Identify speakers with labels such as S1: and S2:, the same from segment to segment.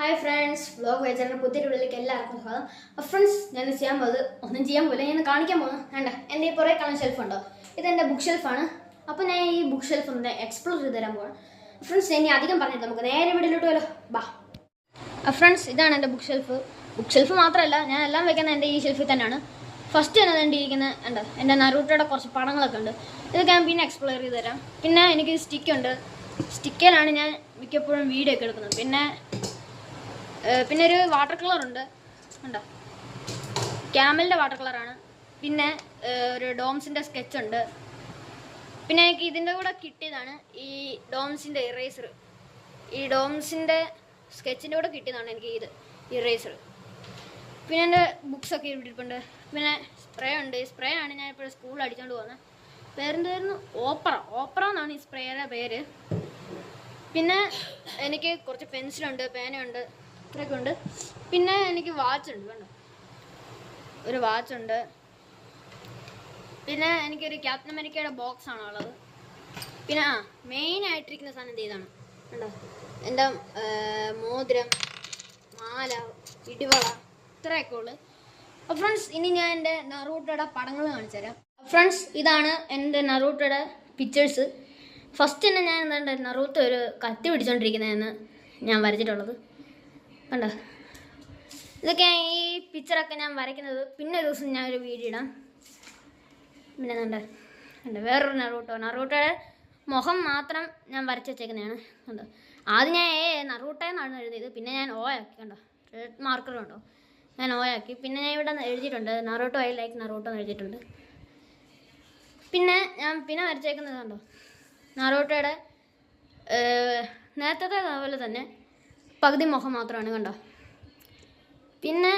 S1: Hi friends, vlog വെച്ചാൽ പുതിയ വീട്ടിലേക്ക് എല്ലാവർക്കും സ്വാഗതം. ഫ്രണ്ട്സ്, ഞാൻ ചെയ്യാൻ പോകുന്നത് ഒന്നും ചെയ്യാൻ പോകില്ല, ഞാൻ കാണിക്കാൻ പോകുന്നത് വേണ്ട എൻ്റെ ഈ പുറകെ കാണുന്ന ഷെൽഫുണ്ടോ, ഇതെൻ്റെ ബുക്ക് ഷെൽഫാണ്. അപ്പോൾ ഞാൻ ഈ ബുക്ക് ഷെൽഫ് ഒന്ന് എക്സ്പ്ലോർ ചെയ്ത് തരാൻ പോകണം. ഫ്രണ്ട്സ്, ഇനി അധികം പറഞ്ഞിട്ട് നമുക്ക് നേരെ വീട്ടിലോട്ട് പോലോ. ബാ ഫ്രണ്ട്സ്, ഇതാണ് എൻ്റെ ബുക്ക് ഷെൽഫ്. ബുക്ക് ഷെൽഫ് മാത്രമല്ല, ഞാൻ എല്ലാം വെക്കുന്നത് എൻ്റെ ഈ ഷെൽഫിൽ തന്നെയാണ്. ഫസ്റ്റ് തന്നെ വേണ്ടിയിരിക്കുന്നത് എൻ്റെ നറൂട്ടോയുടെ കുറച്ച് പടങ്ങളൊക്കെ ഉണ്ട്. ഇതൊക്കെ ഞാൻ പിന്നെ എക്സ്പ്ലോർ ചെയ്ത് തരാം. പിന്നെ എനിക്ക് സ്റ്റിക്കുണ്ട്, സ്റ്റിക്കയിലാണ് ഞാൻ മിക്കപ്പോഴും വീഡിയോ ഒക്കെ എടുക്കുന്നത്. പിന്നെ ഒരു വാട്ടർ കളറുണ്ട്, ഉണ്ടോ, ക്യാമലിൻ്റെ വാട്ടർ കളറാണ്. പിന്നെ ഒരു ഡോംസിൻ്റെ സ്കെച്ചുണ്ട്. പിന്നെ എനിക്ക് ഇതിൻ്റെ കൂടെ കിട്ടിയതാണ് ഈ ഡോംസിൻ്റെ ഇറേസർ. ഈ ഡോംസിൻ്റെ സ്കെച്ചിൻ്റെ കൂടെ കിട്ടിയതാണ് എനിക്ക് ഇത് ഇറേസർ. പിന്നെ എൻ്റെ ബുക്സൊക്കെ ഇട്ടിട്ടുണ്ട്. പിന്നെ സ്പ്രേ ഉണ്ട്. ഈ സ്പ്രേ ആണ് ഞാൻ ഇപ്പോൾ സ്കൂളിൽ അടിച്ചുകൊണ്ട് പോകുന്നത്. പേരെന്തായിരുന്നു? ഓപ്പറ എന്നാണ് ഈ സ്പ്രേയുടെ പേര്. പിന്നെ എനിക്ക് കുറച്ച് പെൻസിലുണ്ട്, പേനയുണ്ട്, ഇത്രയൊക്കെ ഉണ്ട്. പിന്നെ എനിക്ക് വാച്ചുണ്ട്, കണ്ടോ, ഒരു വാച്ചുണ്ട്. പിന്നെ എനിക്കൊരു ക്യാപ്റ്റൻ അമേരിക്കയുടെ ബോക്സ് ആണ് ഉള്ളത്. പിന്നെ മെയിനായിട്ടിരിക്കുന്ന സാധനം ഇതാണ്, കണ്ടോ, എൻ്റെ മോതിരം, മാല, ഇടിവള, ഇത്രയൊക്കെ ഉള്ളു. അപ്പോൾ ഫ്രണ്ട്സ്, ഇനി ഞാൻ എൻ്റെ നറൂട്ടോയുടെ പടങ്ങൾ കാണിച്ചു തരാം. ഫ്രണ്ട്സ്, ഇതാണ് എൻ്റെ നറൂട്ടോയുടെ പിക്ചേഴ്സ്. ഫസ്റ്റ് തന്നെ ഞാൻ എന്താ നറൂട്ടോ ഒരു കത്തി പിടിച്ചോണ്ടിരിക്കുന്നതെന്ന് ഞാൻ വരച്ചിട്ടുള്ളത്, കണ്ടോ. ഇതൊക്കെ ഈ പിക്ചറൊക്കെ ഞാൻ വരയ്ക്കുന്നത്. പിന്നെ ഒരു ദിവസം ഞാൻ ഒരു വീഡിയോ ഇടാം. പിന്നെ കണ്ടോ, വേറൊരു നറൂട്ടോയുടെ മുഖം മാത്രം ഞാൻ വരച്ച് വെച്ചേക്കുന്നതാണ്, കണ്ടോ. ആദ്യം ഞാൻ നറൂട്ടോ എന്നാണ് എഴുതിയത്. പിന്നെ ഞാൻ ആക്കി, കണ്ടോ, റെഡ് മാർക്കർ ഉണ്ടോ, ഞാൻ ആക്കി. പിന്നെ ഞാൻ ഇവിടെ എഴുതിയിട്ടുണ്ട് നറൂട്ടോ ഐ ലൈക്ക് നറൂട്ടോ എന്ന് എഴുതിയിട്ടുണ്ട്. പിന്നെ ഞാൻ വരച്ചേക്കുന്നത് കണ്ടോ, നറൂട്ടോയുടെ നേരത്തെ പോലെ തന്നെ പകുതി മുഖം മാത്രമാണ്, കണ്ടോ. പിന്നെ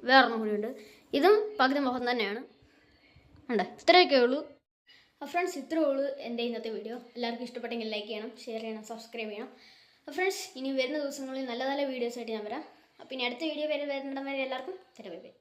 S1: വേറൊന്നും കൂടിയുണ്ട്, ഇതും പകുതി മുഖം തന്നെയാണ്, കണ്ടോ. ഇത്രയൊക്കെ ഉള്ളൂ. ഫ്രണ്ട്സ്, ഇത്രയേ ഉള്ളൂ എൻ്റെ ഇന്നത്തെ വീഡിയോ. എല്ലാവർക്കും ഇഷ്ടപ്പെട്ടെങ്കിൽ ലൈക്ക് ചെയ്യണം, ഷെയർ ചെയ്യണം, സബ്സ്ക്രൈബ് ചെയ്യണം. ഫ്രണ്ട്സ്, ഇനി വരുന്ന ദിവസങ്ങളിൽ നല്ല നല്ല വീഡിയോസായിട്ട് ഞാൻ വരാം. അപ്പോൾ ഇനി അടുത്ത വീഡിയോ വരുന്നിടം വരെ എല്ലാവർക്കും ബൈ ബൈ.